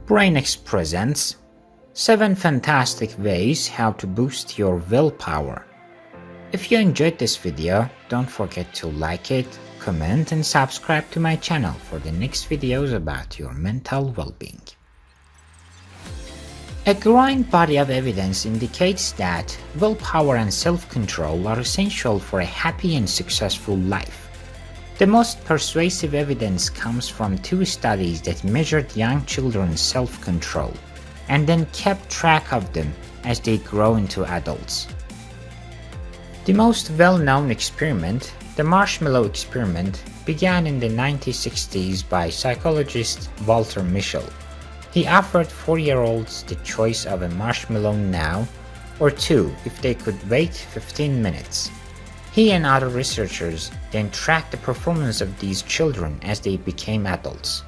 BrainX presents 7 fantastic ways how to boost your willpower. If you enjoyed this video, don't forget to like it, comment and subscribe to my channel for the next videos about your mental well-being. A growing body of evidence indicates that willpower and self-control are essential for a happy and successful life. The most persuasive evidence comes from 2 studies that measured young children's self-control and then kept track of them as they grow into adults. The most well-known experiment, the marshmallow experiment, began in the 1960s by psychologist Walter Mischel. He offered 4-year-olds the choice of a marshmallow now or 2 if they could wait 15 minutes. He and other researchers then tracked the performance of these children as they became adults.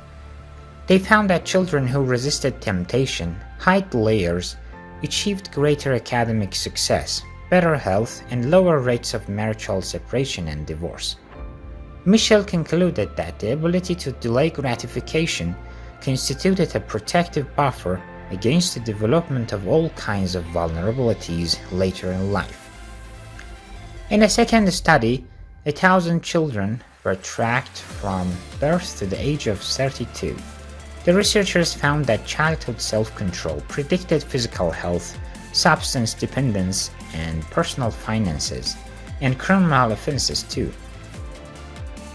They found that children who resisted temptation, hid layers, achieved greater academic success, better health, and lower rates of marital separation and divorce. Mischel concluded that the ability to delay gratification constituted a protective buffer against the development of all kinds of vulnerabilities later in life. In a second study, 1,000 children were tracked from birth to the age of 32. The researchers found that childhood self-control predicted physical health, substance dependence, and personal finances, and criminal offenses too.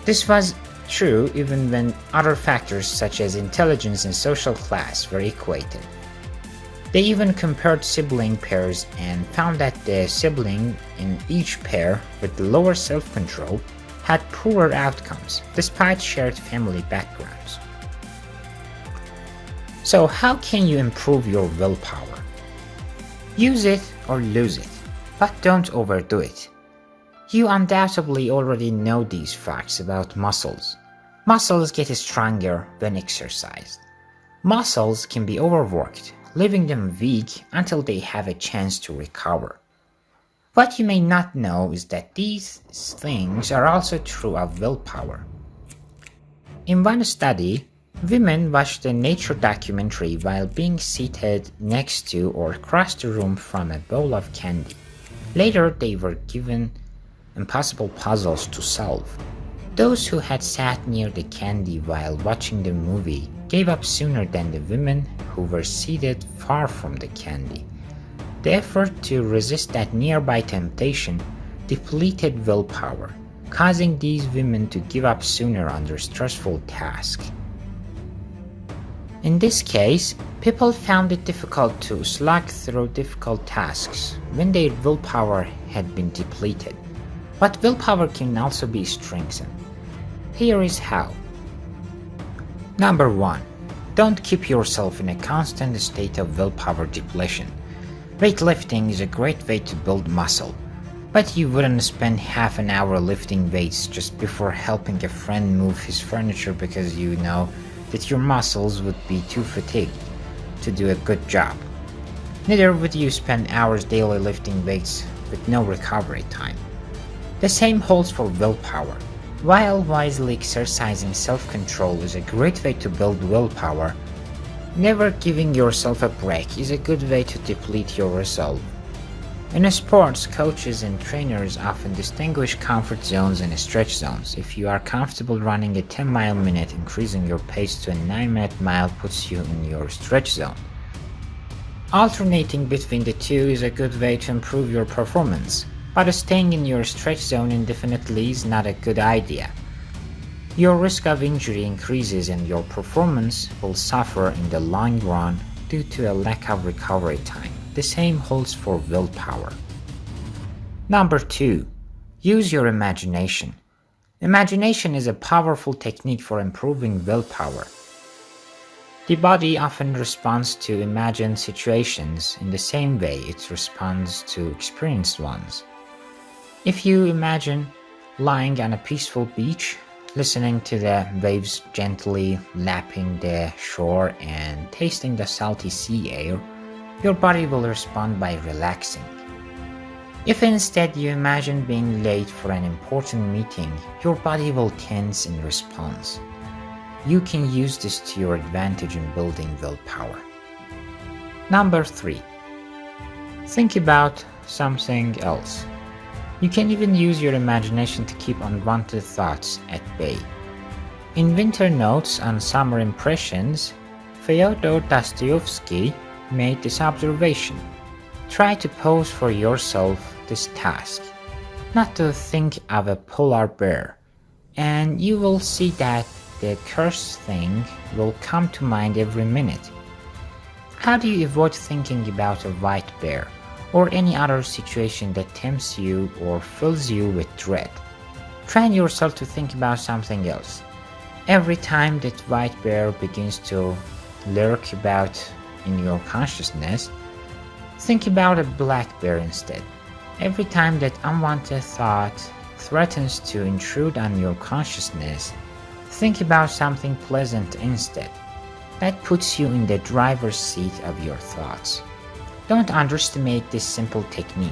This was true even when other factors such as intelligence and social class were equated. They even compared sibling pairs and found that the sibling in each pair with lower self-control had poorer outcomes despite shared family backgrounds. So how can you improve your willpower? Use it or lose it, but don't overdo it. You undoubtedly already know these facts about muscles. Muscles get stronger when exercised. Muscles can be overworked, leaving them weak until they have a chance to recover. What you may not know is that these things are also true of willpower. In one study, women watched a nature documentary while being seated next to or across the room from a bowl of candy. Later, they were given impossible puzzles to solve. Those who had sat near the candy while watching the movie gave up sooner than the women who were seated far from the candy. The effort to resist that nearby temptation depleted willpower, causing these women to give up sooner under stressful tasks. In this case, people found it difficult to slog through difficult tasks when their willpower had been depleted. But willpower can also be strengthened. Here is how. Number 1. Don't keep yourself in a constant state of willpower depletion. Weightlifting is a great way to build muscle, but you wouldn't spend half an hour lifting weights just before helping a friend move his furniture because you know that your muscles would be too fatigued to do a good job. Neither would you spend hours daily lifting weights with no recovery time. The same holds for willpower. While wisely exercising self-control is a great way to build willpower, never giving yourself a break is a good way to deplete your resolve. In sports, coaches and trainers often distinguish comfort zones and stretch zones. If you are comfortable running a 10-mile minute, increasing your pace to a 9-minute mile puts you in your stretch zone. Alternating between the two is a good way to improve your performance. But staying in your stretch zone indefinitely is not a good idea. Your risk of injury increases and your performance will suffer in the long run due to a lack of recovery time. The same holds for willpower. Number 2. Use your imagination. Imagination is a powerful technique for improving willpower. The body often responds to imagined situations in the same way it responds to experienced ones. If you imagine lying on a peaceful beach, listening to the waves gently lapping the shore and tasting the salty sea air, your body will respond by relaxing. If instead you imagine being late for an important meeting, your body will tense in response. You can use this to your advantage in building willpower. Number 3. Think about something else. You can even use your imagination to keep unwanted thoughts at bay. In Winter Notes on Summer Impressions, Fyodor Dostoevsky made this observation. Try to pose for yourself this task, not to think of a polar bear, and you will see that the cursed thing will come to mind every minute. How do you avoid thinking about a white bear or any other situation that tempts you or fills you with dread? Train yourself to think about something else. Every time that white bear begins to lurk about in your consciousness, think about a black bear instead. Every time that unwanted thought threatens to intrude on your consciousness, think about something pleasant instead. That puts you in the driver's seat of your thoughts. Don't underestimate this simple technique.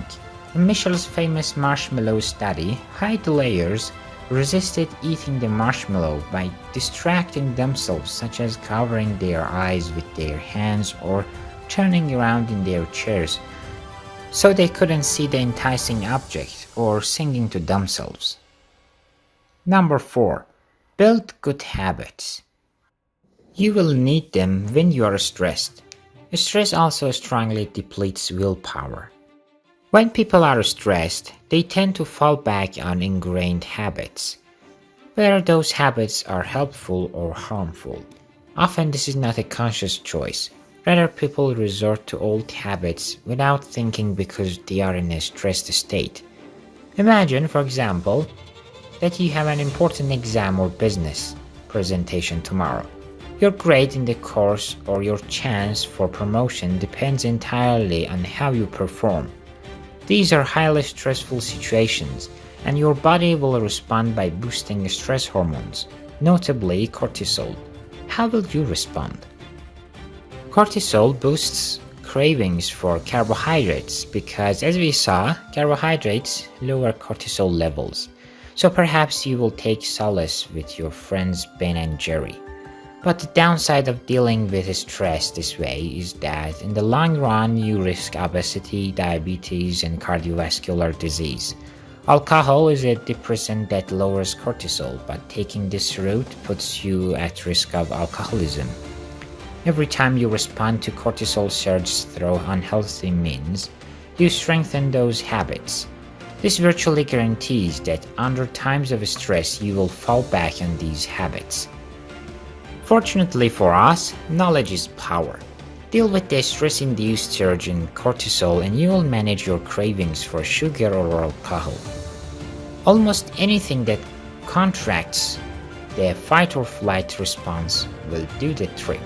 In Michel's famous marshmallow study, high layers resisted eating the marshmallow by distracting themselves, such as covering their eyes with their hands or turning around in their chairs so they couldn't see the enticing object, or singing to themselves. Number 4. Build good habits. You will need them when you are stressed. Stress also strongly depletes willpower. When people are stressed, they tend to fall back on ingrained habits, whether those habits are helpful or harmful. Often this is not a conscious choice. Rather, people resort to old habits without thinking because they are in a stressed state. Imagine, for example, that you have an important exam or business presentation tomorrow. Your grade in the course or your chance for promotion depends entirely on how you perform. These are highly stressful situations, and your body will respond by boosting stress hormones, notably cortisol. How will you respond? Cortisol boosts cravings for carbohydrates because, as we saw, carbohydrates lower cortisol levels. So perhaps you will take solace with your friends Ben and Jerry. But the downside of dealing with stress this way is that in the long run you risk obesity, diabetes, and cardiovascular disease. Alcohol is a depressant that lowers cortisol, but taking this route puts you at risk of alcoholism. Every time you respond to cortisol surge through unhealthy means, you strengthen those habits. This virtually guarantees that under times of stress you will fall back on these habits. Fortunately for us, knowledge is power. Deal with the stress-induced surge in cortisol and you will manage your cravings for sugar or alcohol. Almost anything that contracts the fight or flight response will do the trick.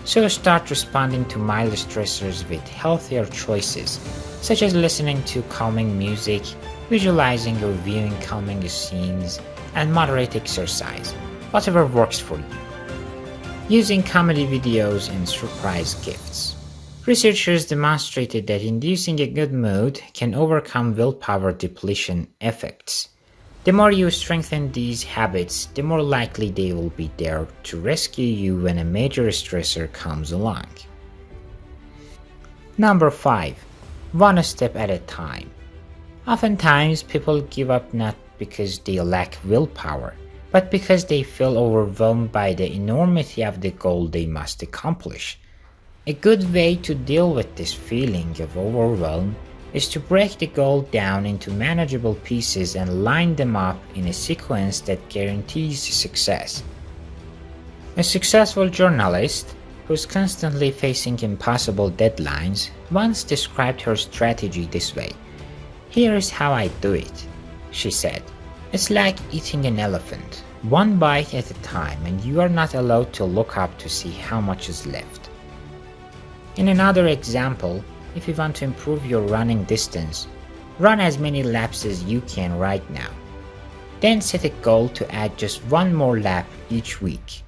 So start responding to mild stressors with healthier choices, such as listening to calming music, visualizing or viewing calming scenes, and moderate exercise, whatever works for you. Using comedy videos and surprise gifts. Researchers demonstrated that inducing a good mood can overcome willpower depletion effects. The more you strengthen these habits, the more likely they will be there to rescue you when a major stressor comes along. Number 5. One step at a time. Oftentimes, people give up not because they lack willpower, but because they feel overwhelmed by the enormity of the goal they must accomplish. A good way to deal with this feeling of overwhelm is to break the goal down into manageable pieces and line them up in a sequence that guarantees success. A successful journalist who's constantly facing impossible deadlines once described her strategy this way. "Here's how I do it," she said. "It's like eating an elephant, one bite at a time, and you are not allowed to look up to see how much is left." In another example, if you want to improve your running distance, run as many laps as you can right now. Then set a goal to add just one more lap each week.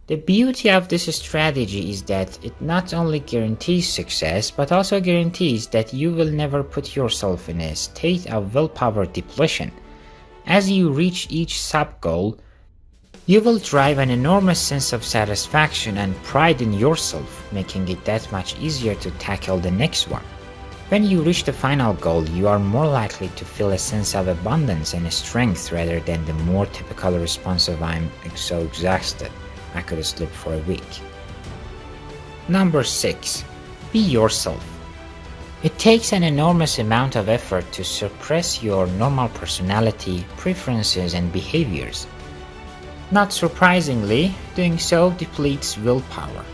The beauty of this strategy is that it not only guarantees success, but also guarantees that you will never put yourself in a state of willpower depletion. As you reach each sub-goal, You will drive an enormous sense of satisfaction and pride in yourself, making it that much easier to tackle the next one. When you reach the final goal, you are more likely to feel a sense of abundance and strength rather than the more typical response of "I'm so exhausted, I could sleep for a week." Number 6. Be yourself. It takes an enormous amount of effort to suppress your normal personality, preferences, and behaviors. Not surprisingly, doing so depletes willpower.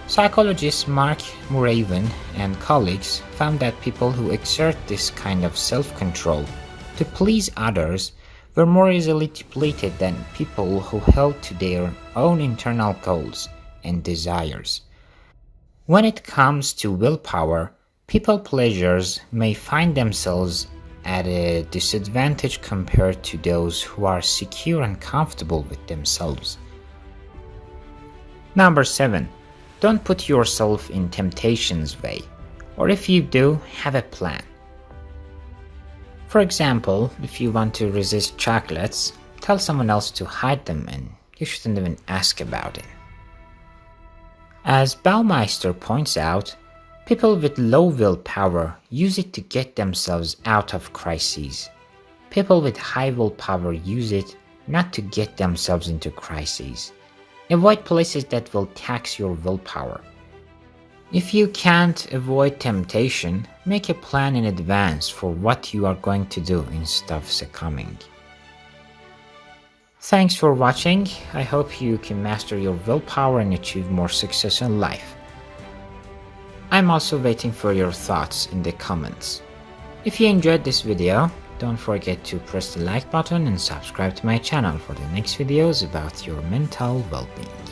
Psychologists Mark Muraven and colleagues found that people who exert this kind of self-control to please others were more easily depleted than people who held to their own internal goals and desires. When it comes to willpower, people pleasers may find themselves at a disadvantage compared to those who are secure and comfortable with themselves. Number 7. Don't put yourself in temptation's way, or if you do, have a plan. For example, if you want to resist chocolates, tell someone else to hide them and you shouldn't even ask about it. As Baumeister points out, people with low willpower use it to get themselves out of crises. People with high willpower use it not to get themselves into crises. Avoid places that will tax your willpower. If you can't avoid temptation, make a plan in advance for what you are going to do instead of succumbing. Thanks for watching. I hope you can master your willpower and achieve more success in life. I'm also waiting for your thoughts in the comments. If you enjoyed this video, don't forget to press the like button and subscribe to my channel for the next videos about your mental well-being.